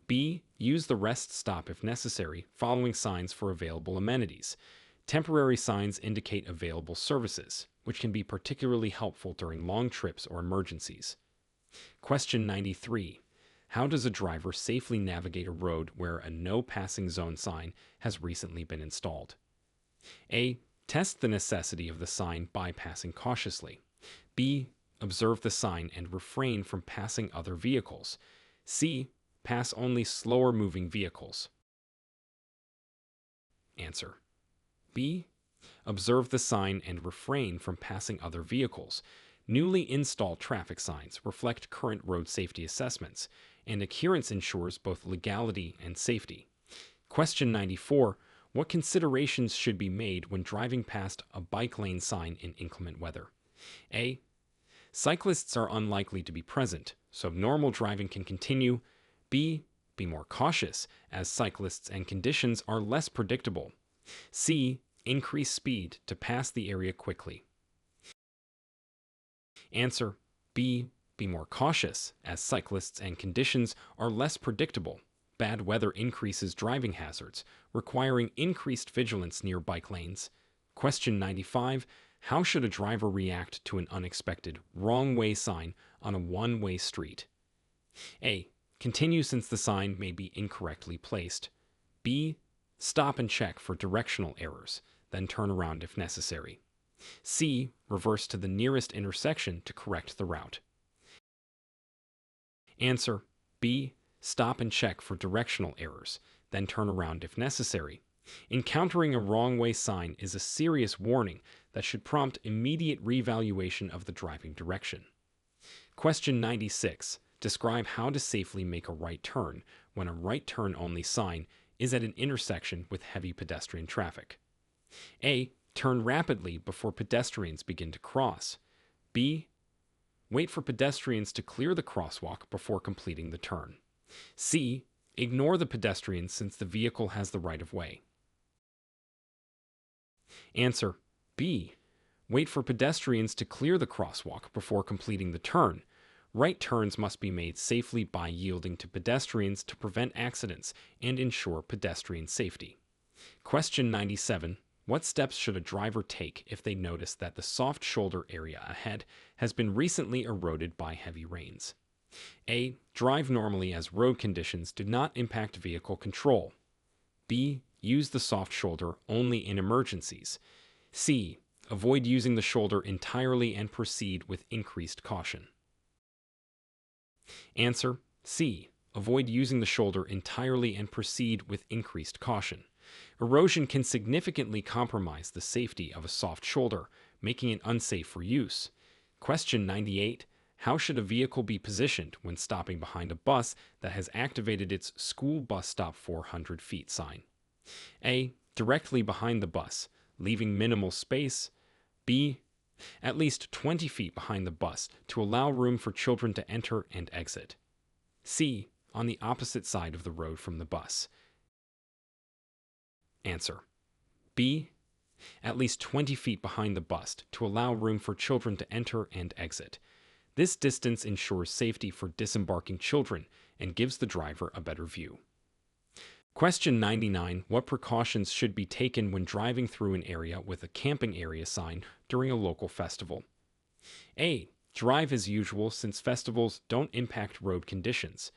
B. Use the rest stop if necessary, following signs for available amenities. Temporary signs indicate available services, which can be particularly helpful during long trips or emergencies. Question 93. How does a driver safely navigate a road where a no passing zone sign has recently been installed? A. Test the necessity of the sign by passing cautiously. B. Observe the sign and refrain from passing other vehicles. C. Pass only slower moving vehicles. Answer. B. Observe the sign and refrain from passing other vehicles. Newly installed traffic signs reflect current road safety assessments, and adherence ensures both legality and safety. Question 94. What considerations should be made when driving past a bike lane sign in inclement weather? A. Cyclists are unlikely to be present, so normal driving can continue. B. Be more cautious, as cyclists and conditions are less predictable. C. Increase speed to pass the area quickly. Answer. B. Be more cautious, as cyclists and conditions are less predictable. Bad weather increases driving hazards, requiring increased vigilance near bike lanes. Question 95. How should a driver react to an unexpected wrong way sign on a one-way street? A. Continue since the sign may be incorrectly placed. B. Stop and check for directional errors, then turn around if necessary. C. Reverse to the nearest intersection to correct the route. Answer. B. Stop and check for directional errors, then turn around if necessary. Encountering a wrong way sign is a serious warning that should prompt immediate reevaluation of the driving direction. Question 96. Describe how to safely make a right turn when a right turn only sign is at an intersection with heavy pedestrian traffic. A. Turn rapidly before pedestrians begin to cross. B. Wait for pedestrians to clear the crosswalk before completing the turn. C. Ignore the pedestrian since the vehicle has the right of way. Answer B. Wait for pedestrians to clear the crosswalk before completing the turn. Right turns must be made safely by yielding to pedestrians to prevent accidents and ensure pedestrian safety. Question 97. What steps should a driver take if they notice that the soft shoulder area ahead has been recently eroded by heavy rains? A. Drive normally as road conditions do not impact vehicle control. B. Use the soft shoulder only in emergencies. C. Avoid using the shoulder entirely and proceed with increased caution. Answer C. Avoid using the shoulder entirely and proceed with increased caution. Erosion can significantly compromise the safety of a soft shoulder, making it unsafe for use. Question 98. How should a vehicle be positioned when stopping behind a bus that has activated its school bus stop 400 feet sign? A. Directly behind the bus, leaving minimal space. B. At least 20 feet behind the bus to allow room for children to enter and exit. C. On the opposite side of the road from the bus. Answer B. At least 20 feet behind the bus to allow room for children to enter and exit. This distance ensures safety for disembarking children and gives the driver a better view. Question 99. What precautions should be taken when driving through an area with a camping area sign during a local festival? A. Drive as usual since festivals don't impact road conditions.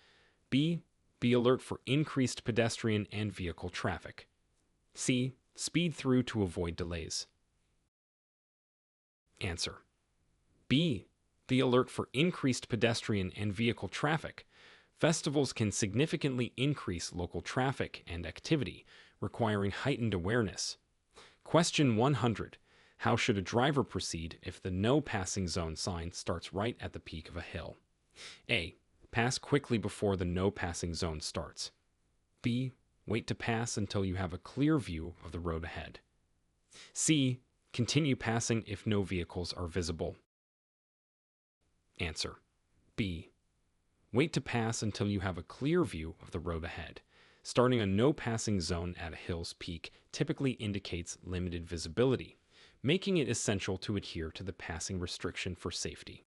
B. Be alert for increased pedestrian and vehicle traffic. C. Speed through to avoid delays. Answer B. Be alert for increased pedestrian and vehicle traffic. Festivals can significantly increase local traffic and activity, requiring heightened awareness. Question 100. How should a driver proceed if the no passing zone sign starts right at the peak of a hill? A. Pass quickly before the no passing zone starts. B. Wait to pass until you have a clear view of the road ahead. C. Continue passing if no vehicles are visible. Answer B. Wait to pass until you have a clear view of the road ahead. Starting a no passing zone at a hill's peak typically indicates limited visibility, making it essential to adhere to the passing restriction for safety.